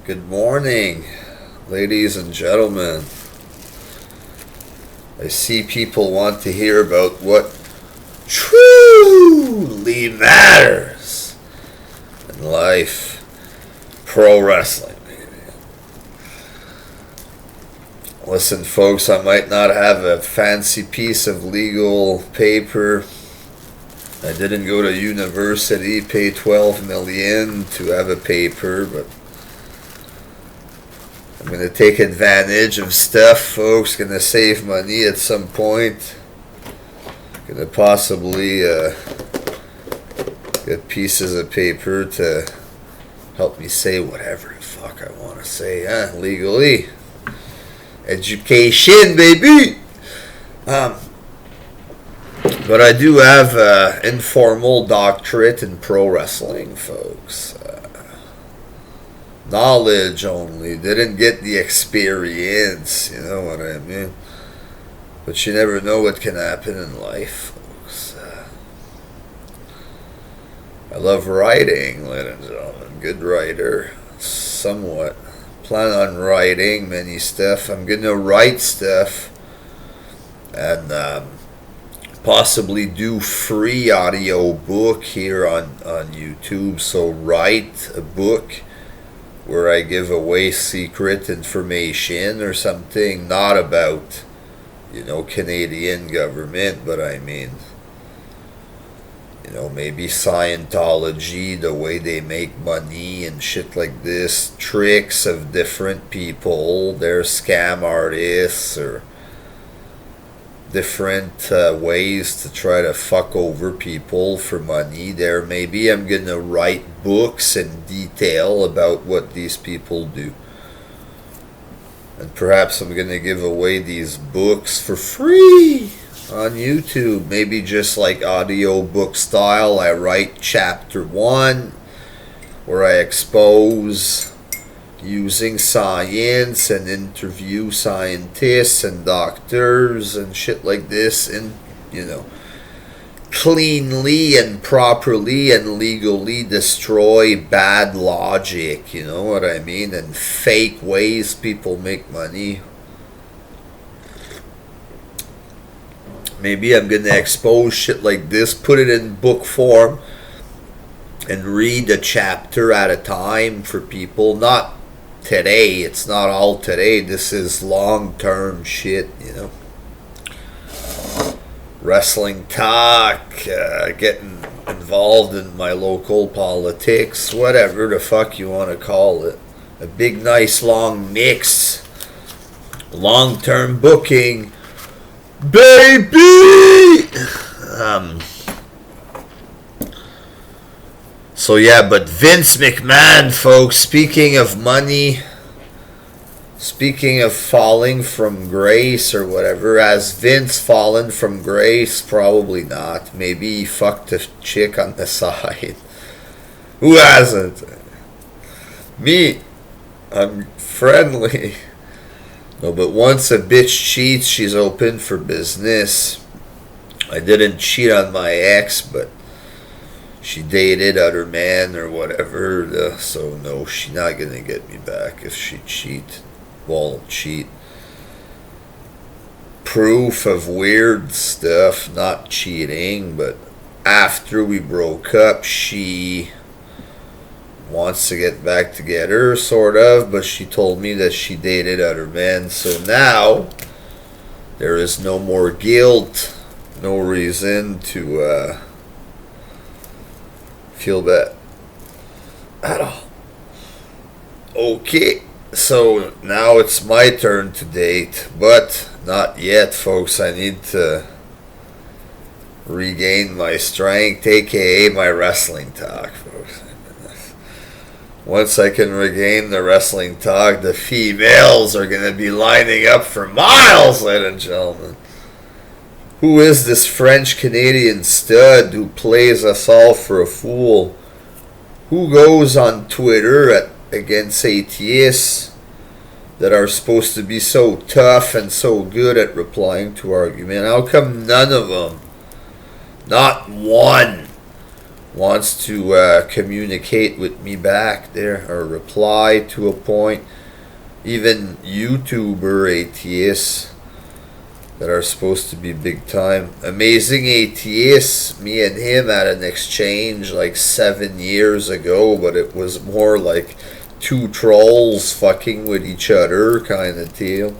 Good morning, ladies and gentlemen. I see people want to hear about what truly matters in life. Pro wrestling. Listen, folks, I might not have a fancy piece of legal paper. I didn't go to university, pay $12 million to have a paper, but I'm going to take advantage of stuff, folks. Going to save money at some point. Going to possibly get pieces of paper to help me say whatever the fuck I want to say, legally. Education, baby! But I do have an informal doctorate in pro wrestling, folks. Knowledge only. Didn't get the experience, you know what I mean? But you never know what can happen in life, folks. I love writing, ladies and gentlemen. Good writer. Somewhat. Plan on writing many stuff. I'm going to write stuff. And possibly do free audio book here on YouTube. So write a book where I give away secret information or something, not about, Canadian government, but I mean, maybe Scientology, the way they make money and shit like this, tricks of different people, they're scam artists or different ways to try to fuck over people for money. There, maybe I'm gonna write books in detail about what these people do, and perhaps I'm gonna give away these books for free on YouTube. Maybe just like audio book style. I write chapter 1 where I expose using science and interview scientists and doctors and shit like this, and cleanly and properly and legally destroy bad logic, you know what I mean, and fake ways people make money. Maybe I'm gonna expose shit like this, put it in book form, and read a chapter at a time for people. Not today, it's not all today, this is long-term shit, Wrestling talk, getting involved in my local politics, whatever the fuck you want to call it. A big, nice, long mix. Long-term booking, baby! So yeah, but Vince McMahon, folks, speaking of money, speaking of falling from grace or whatever, has Vince fallen from grace? Probably not. Maybe he fucked a chick on the side. Who hasn't? Me. I'm friendly. No, but once a bitch cheats, she's open for business. I didn't cheat on my ex, but she dated other men or whatever, so no, she's not gonna get me back if she cheat. Won't cheat. Proof of weird stuff, not cheating, but after we broke up, she wants to get back together, sort of, but she told me that she dated other men, so now there is no more guilt, no reason to feel bad at all. Okay, so now it's my turn to date, but not yet, folks. I need to regain my strength, aka my wrestling talk, folks. Once I can regain the wrestling talk, the females are going to be lining up for miles, ladies and gentlemen. Who is this French-Canadian stud who plays us all for a fool? Who goes on Twitter against atheists that are supposed to be so tough and so good at replying to argument? How come none of them, not one, wants to communicate with me back there, or reply to a point. Even YouTuber atheists that are supposed to be big time. Amazing Atheists, me and him had an exchange like 7 years ago, but it was more like two trolls fucking with each other kind of deal.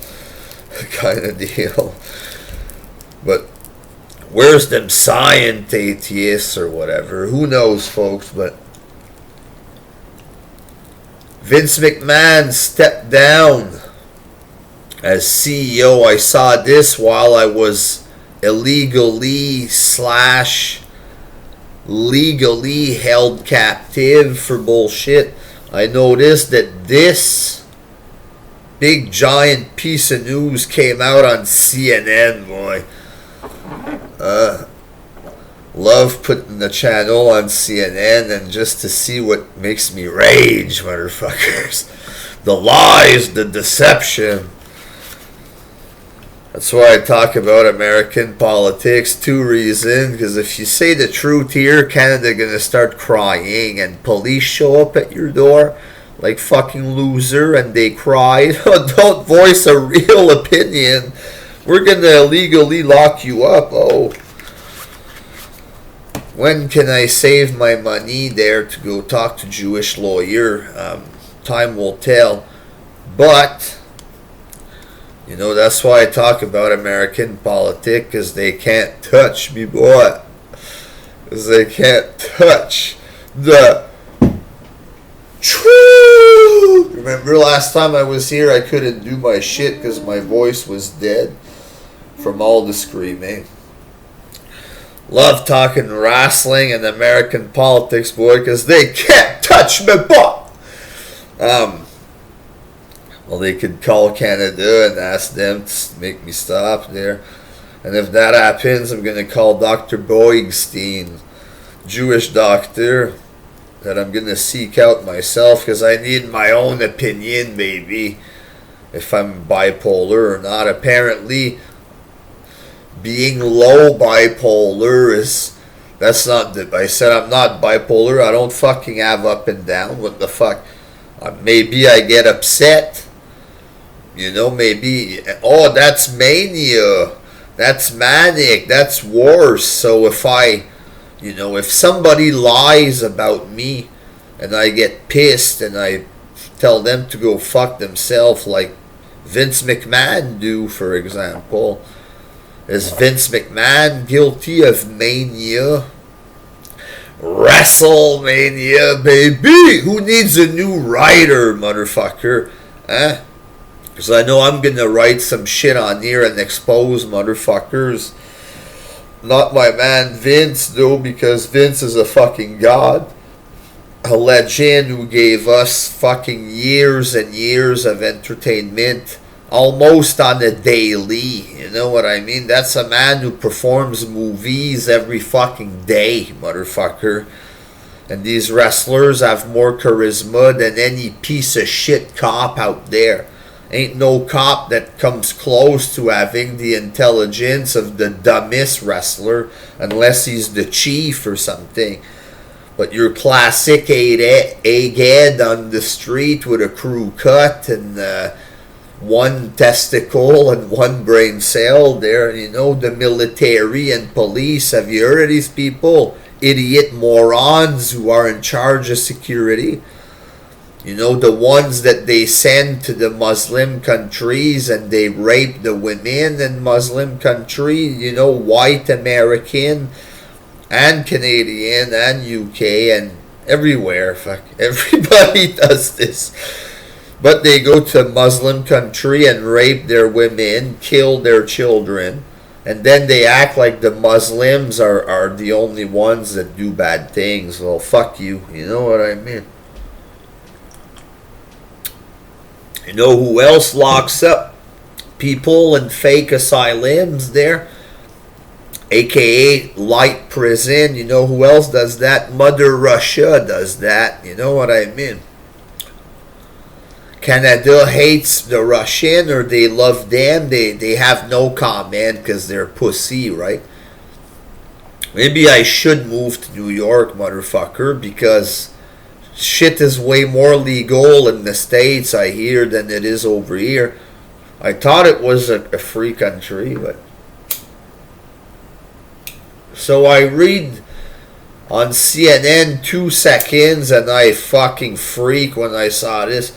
But where's them science atheists or whatever? Who knows, folks? But Vince McMahon stepped down as CEO. I saw this while I was illegally / legally held captive for bullshit. I noticed that this big giant piece of news came out on CNN, boy. Love putting the channel on CNN and just to see what makes me rage, motherfuckers. The lies, the deception. That's why I talk about American politics. 2 reasons. Because if you say the truth here, Canada gonna start crying and police show up at your door like fucking loser and they cry, don't voice a real opinion. We're gonna illegally lock you up. Oh. When can I save my money there to go talk to Jewish lawyer? Time will tell. But you know, that's why I talk about American politics, because they can't touch me, boy. Because they can't touch the truth. Remember last time I was here, I couldn't do my shit because my voice was dead from all the screaming. Love talking wrestling and American politics, boy, because they can't touch me, boy. Well, they could call Canada and ask them to make me stop there. And if that happens, I'm going to call Dr. Boygstein, Jewish doctor, that I'm going to seek out myself because I need my own opinion, baby, if I'm bipolar or not. Apparently, being low bipolar is... That's not... I said I'm not bipolar. I don't fucking have up and down. What the fuck? Maybe I get upset. You know, maybe, oh, that's mania, that's manic, that's worse. So if I, you know, if somebody lies about me and I get pissed and I tell them to go fuck themselves like Vince McMahon do, for example, is Vince McMahon guilty of mania? WrestleMania, baby! Who needs a new writer, motherfucker? Eh? Because I know I'm going to write some shit on here and expose motherfuckers. Not my man Vince, though, because Vince is a fucking god. A legend who gave us fucking years and years of entertainment. Almost on a daily. You know what I mean? That's a man who performs movies every fucking day, motherfucker. And these wrestlers have more charisma than any piece of shit cop out there. Ain't no cop that comes close to having the intelligence of the dumbest wrestler unless he's the chief or something. But your classic egghead on the street with a crew cut and one testicle and one brain cell there, you know, the military and police. Have you heard of these people? Idiot morons who are in charge of security. You know, the ones that they send to the Muslim countries and they rape the women in Muslim country, you know, white American and Canadian and UK and everywhere. Fuck, everybody does this. But they go to Muslim country and rape their women, kill their children, and then they act like the Muslims are the only ones that do bad things. Well, fuck you. You know what I mean? You know who else locks up people in fake asylums there? AKA light prison. You know who else does that? Mother Russia does that. You know what I mean? Canada hates the Russian or they love them. They have no comment because they're pussy, right? Maybe I should move to New York, motherfucker, because shit is way more legal in the States, I hear, than it is over here. I thought it was a free country, but... So I read on CNN 2 seconds and I fucking freak when I saw this.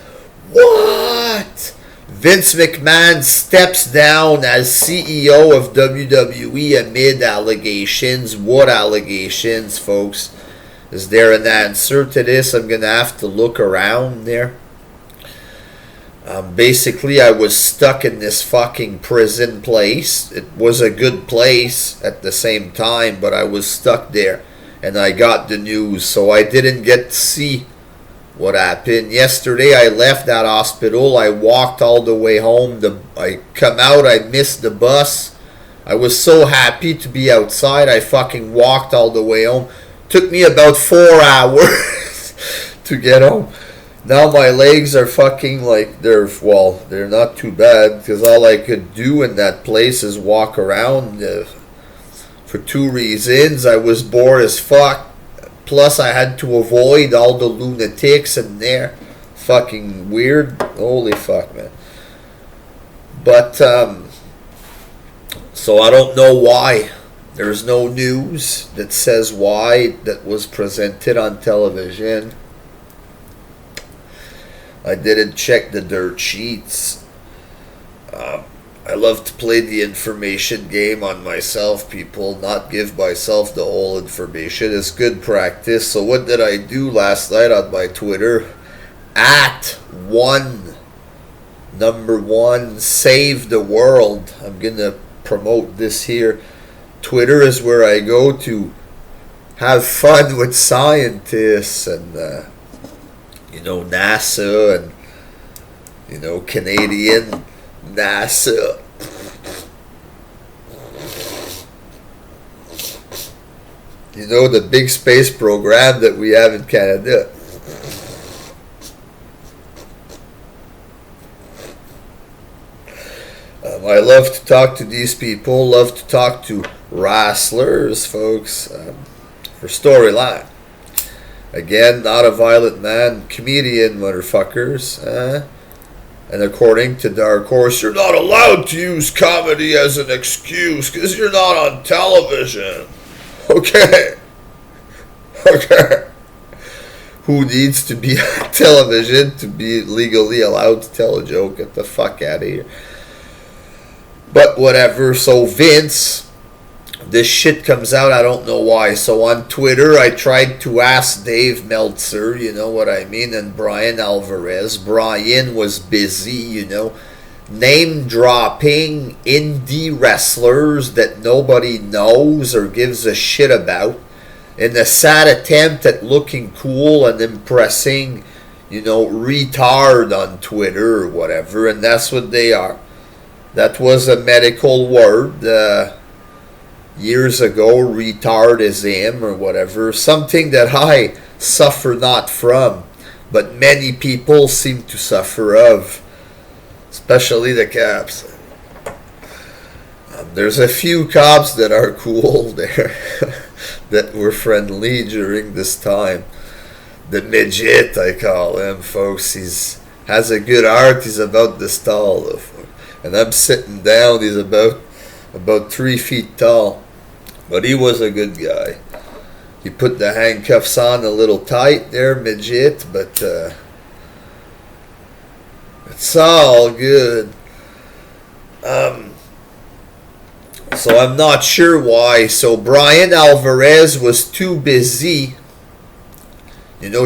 What? Vince McMahon steps down as CEO of WWE amid allegations. What allegations, folks? Is there an answer to this? I'm going to have to look around there. Basically, I was stuck in this fucking prison place. It was a good place at the same time, but I was stuck there. And I got the news, so I didn't get to see what happened. Yesterday, I left that hospital. I walked all the way home. I come out, I missed the bus. I was so happy to be outside. I fucking walked all the way home. Took me about 4 hours to get home. Now my legs are fucking like they're not too bad because all I could do in that place is walk around for 2 reasons. I was bored as fuck. Plus I had to avoid all the lunatics in there. Fucking weird. Holy fuck, man. But, so I don't know why. There's no news that says why that was presented on television. I didn't check the dirt sheets. I love to play the information game on myself, people. Not give myself the whole information. It's good practice. So what did I do last night on my Twitter? Number one, save the world. I'm going to promote this here. Twitter is where I go to have fun with scientists and... NASA and, Canadian NASA. The big space program that we have in Canada. I love to talk to these people, love to talk to wrestlers, folks, for storyline. Again, not a violent man, comedian, motherfuckers. And according to Dark Horse, you're not allowed to use comedy as an excuse because you're not on television. Okay. Who needs to be on television to be legally allowed to tell a joke? Get the fuck out of here. But whatever. So Vince... This shit comes out, I don't know why. So on Twitter, I tried to ask Dave Meltzer, you know what I mean, and Brian Alvarez. Brian was busy, name-dropping indie wrestlers that nobody knows or gives a shit about in a sad attempt at looking cool and impressing, retard on Twitter or whatever, and that's what they are. That was a medical word, years ago, retardism or whatever, something that I suffer not from, but many people seem to suffer of, especially the cops. There's a few cops that are cool there, that were friendly during this time. The midget, I call him, folks. He's has a good heart. He's about this tall, and I'm sitting down. He's about 3 feet tall. But he was a good guy. He put the handcuffs on a little tight there, midget, but it's all good. So I'm not sure why. So Brian Alvarez was too busy,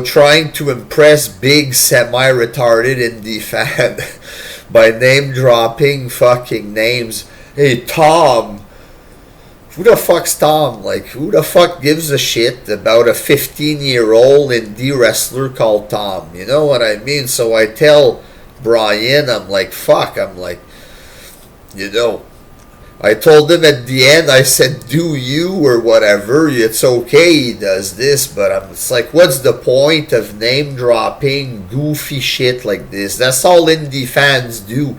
trying to impress big semi-retarded indie fan by name-dropping fucking names. Hey, Tom. Who the fuck's Tom? Who the fuck gives a shit about a 15-year-old indie wrestler called Tom? You know what I mean? So I tell Brian, I'm like, fuck. I'm like, I told him at the end, I said, do you or whatever. It's okay he does this, but it's like, what's the point of name-dropping goofy shit like this? That's all indie fans do.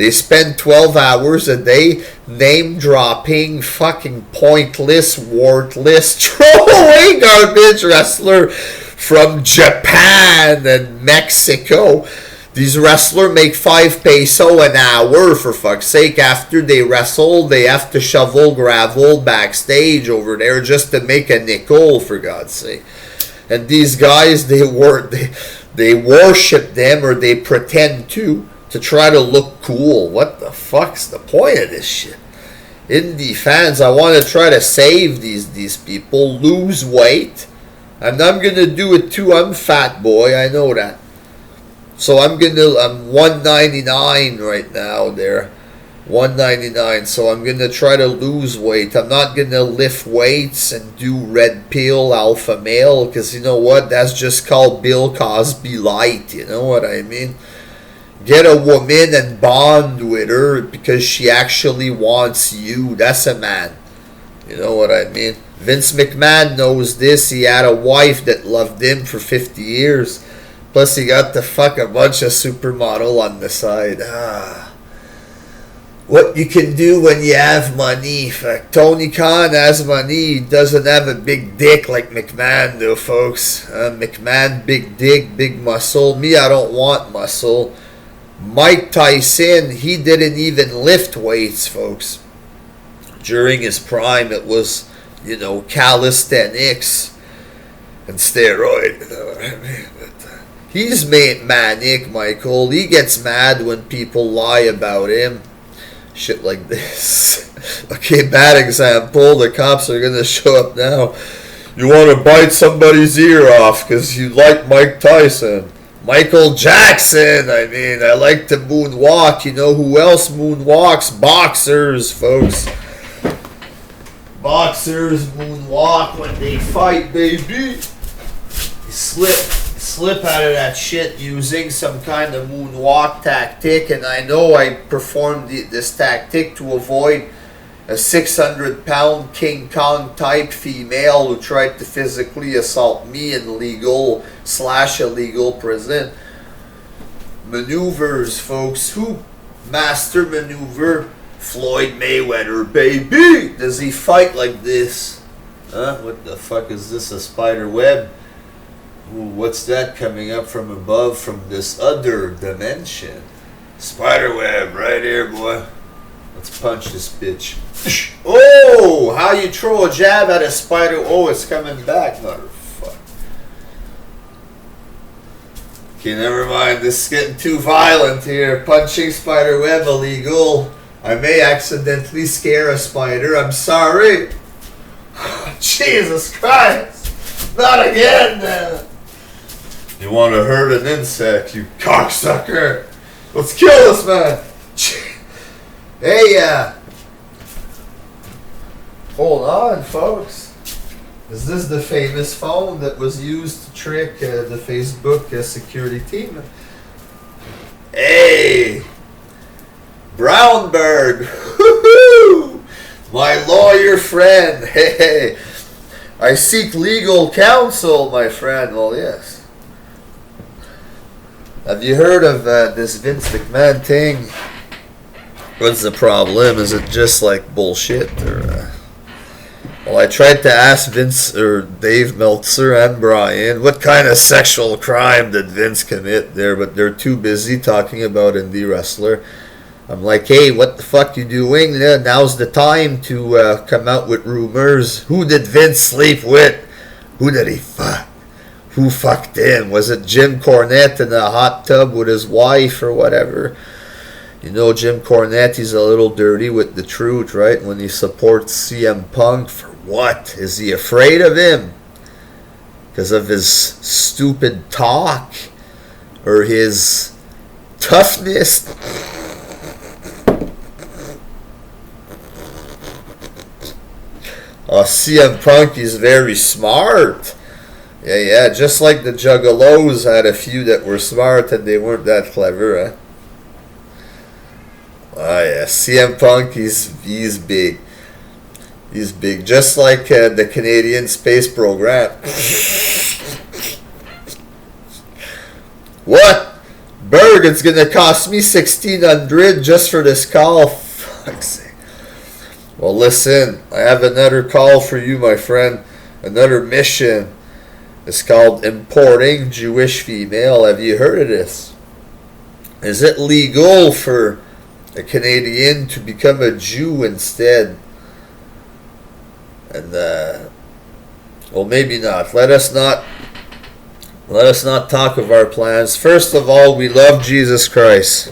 They spend 12 hours a day name-dropping, fucking pointless, worthless, throwaway garbage wrestler from Japan and Mexico. These wrestlers make 5 peso an hour, for fuck's sake. After they wrestle, they have to shovel gravel backstage over there just to make a nickel, for God's sake. And these guys, they worship them, or they pretend to try to look cool. What the fuck's the point of this shit? Indie fans, I want to try to save these people, lose weight. And I'm going to do it too. I'm fat boy, I know that. So I'm 199 right now there. 199. So I'm going to try to lose weight. I'm not going to lift weights and do red pill alpha male. Because you know what? That's just called Bill Cosby light. You know what I mean? Get a woman and bond with her because she actually wants you. That's a man. You know what I mean? Vince McMahon knows this. He had a wife that loved him for 50 years. Plus, he got to fuck a bunch of supermodel on the side. What you can do when you have money. Fuck, Tony Khan has money. He doesn't have a big dick like McMahon, though, folks. McMahon, big dick, big muscle. Me, I don't want muscle. Mike Tyson, he didn't even lift weights, folks. During his prime, it was, calisthenics and steroid. You know what I mean? He's manic, Michael. He gets mad when people lie about him. Shit like this. Okay, bad example. The cops are going to show up now. You want to bite somebody's ear off because you like Mike Tyson. Michael Jackson. I mean, I like to moonwalk. You know who else moonwalks? Boxers, folks. Boxers moonwalk when they fight, baby. They slip out of that shit using some kind of moonwalk tactic, and I know I performed this tactic to avoid a 600-pound King Kong type female who tried to physically assault me in legal/illegal prison. Maneuvers, folks. Who master maneuver? Floyd Mayweather, baby. Does he fight like this? Huh? What the fuck is this? A spider web? Ooh, what's that coming up from above from this other dimension? Spiderweb right here, boy. Let's punch this bitch. Oh, how you throw a jab at a spider? Oh, it's coming back, motherfucker. Okay, never mind. This is getting too violent here. Punching spiderweb illegal. I may accidentally scare a spider. I'm sorry. Jesus Christ. Not again, man. You want to hurt an insect, you cocksucker. Let's kill this man. Hey, hold on, folks. Is this the famous phone that was used to trick the Facebook security team? Hey, Brownberg. Woo-hoo! My lawyer friend. Hey, I seek legal counsel, my friend. Well, yes. Have you heard of this Vince McMahon thing? What's the problem? Is it just like bullshit? Or, well, I tried to ask Vince or Dave Meltzer and Brian what kind of sexual crime did Vince commit there, but they're too busy talking about indie wrestler. I'm like, hey, what the fuck you doing? Now's the time to come out with rumors. Who did Vince sleep with? Who did he fuck? Who fucked him? Was it Jim Cornette in a hot tub with his wife or whatever? You know Jim Cornette, he's a little dirty with the truth, right? When he supports CM Punk, for what? Is he afraid of him? Because of his stupid talk? Or his toughness? CM Punk is very smart. Yeah, just like the Juggalos had a few that were smart and they weren't that clever, huh? Oh yeah, CM Punk, he's big. He's big, just like the Canadian space program. What? Bird Pittsburgh. It's going to cost me $1,600 just for this call. Fuck's sake. Well, listen, I have another call for you, my friend. Another mission. It's called importing Jewish female. Have you heard of this? Is it legal for a Canadian to become a Jew instead? And well, maybe not. Let us not talk of our plans. First of all, we love Jesus Christ,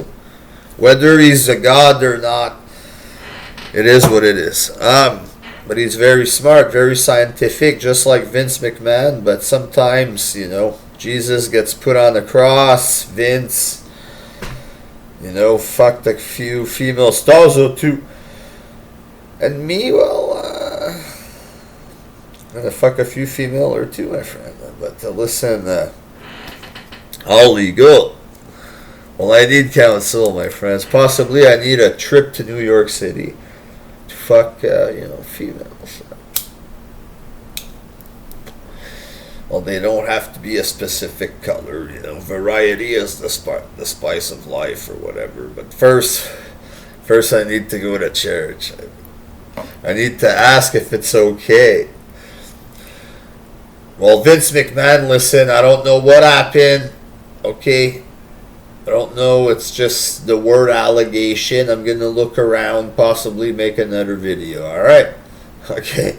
whether he's a God or not. It is what it is. But he's very smart, very scientific, just like Vince McMahon. But sometimes, Jesus gets put on the cross. Vince, fucked a few female stars or two. And me, well, I'm going to fuck a few female or two, my friend. But listen, all legal. Well, I need counsel, my friends. Possibly I need a trip to New York City. Fuck, females. Well, they don't have to be a specific color, Variety is the spice of life or whatever. But first I need to go to church. I need to ask if it's okay. Well, Vince McMahon, listen, I don't know what happened. Okay. I don't know, it's just the word allegation. I'm going to look around, possibly make another video. Alright? Okay.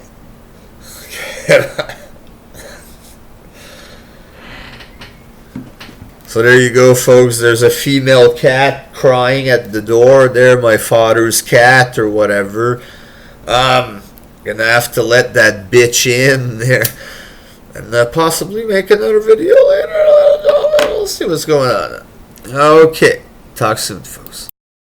So there you go, folks. There's a female cat crying at the door. There, my father's cat or whatever. Gonna have to let that bitch in there. And possibly make another video later. I don't know. We'll see what's going on. Okay. Talk soon, folks.